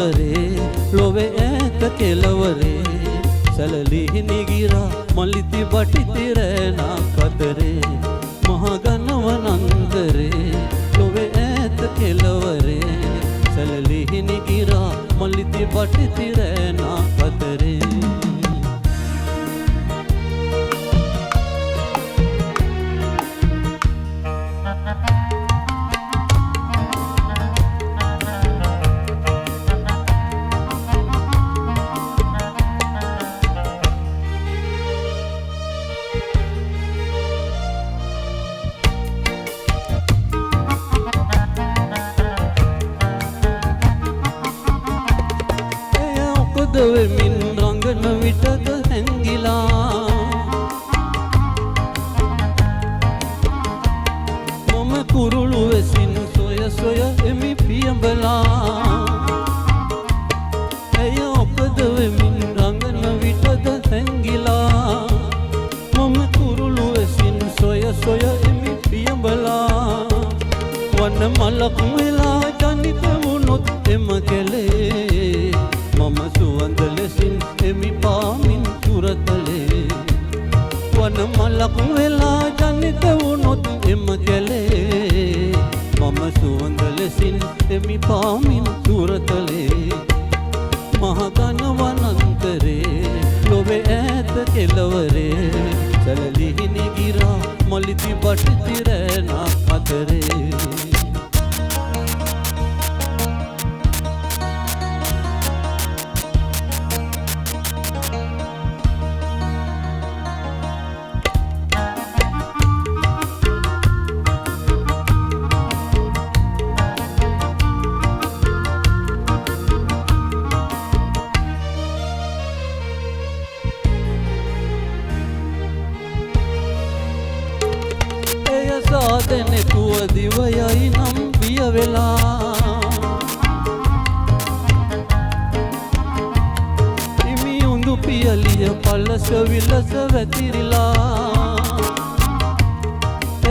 අනන්තරේ ලොවේ ඈත කෙළවරේ සැලලිහිනි ගිරා මලිති බටිතිරෑනා කතරේ මහගනවනන්තරේ ලොවේ ඈත කෙළවරේ සැලලිහිනි ගිරා මලිති බටිතිරෑනා කතරේ වෙමින් රඟන විටද හැංගිලා මම කුරුළු වෙසින් සොය සොය එමි පියඹලා ඇය ඔබද වෙමින් රඟන විටද හැංගිලා මම කුරුළු වෙසින් සොය සොය එමි පියඹලා වන මලක් වෙලා ජනිත වුණොත් එම කෙලේ මම සුවඳ ලෙසින් එමි පාමින් සුරතලේ වන මලක් වෙලා ජනිත වුණොත් එම කැලේ මම සුවඳ ලෙසින් එමි පාමින් සුරතලේ මහගන වනන්තරේ ලොවේ ඈත කෙළවරේ සැලලිහිනි ගිරා මලිති බටිතිරෑනා කතරේ සාදනෙ කුව දිවයයි නම් පිය වෙලා ඉමි උඳු පියලිය පල්ලස විලස වැතිරිලා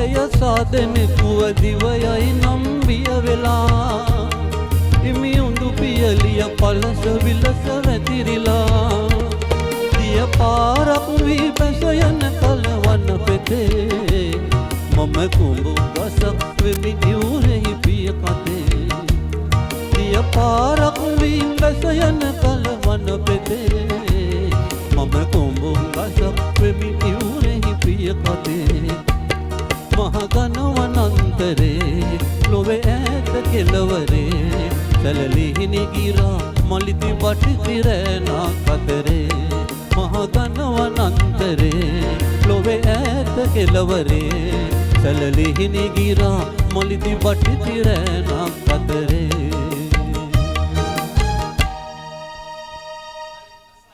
එය සාදනෙ කුව දිවයයි නම් පිය වෙලා ඉමි උඳු පියලිය පල්ලස විලස වැතිරිලා දිය පාරක් වී බැස යන කලවන පෙතේ මම කුඹු ගසක් වෙමි ඉවුරෙහි පිය කතේ දිය පාරක් වී බැස යන කලවන පෙතේ මම කුඹු ගසක් වෙමි ඉවුරෙහි පිය කතේ මහගන වනන්තරේ ලොවේ ඈත කෙළවරේ සැලලිහිනි ගිරා මලිති බටිතිරෑනා කතරේ මහගන වනන්තරේ ලොවේ ඈත කෙළවරේ සැලලිහිනි ගිරා මලිති බටිතිරෑනා කතරේ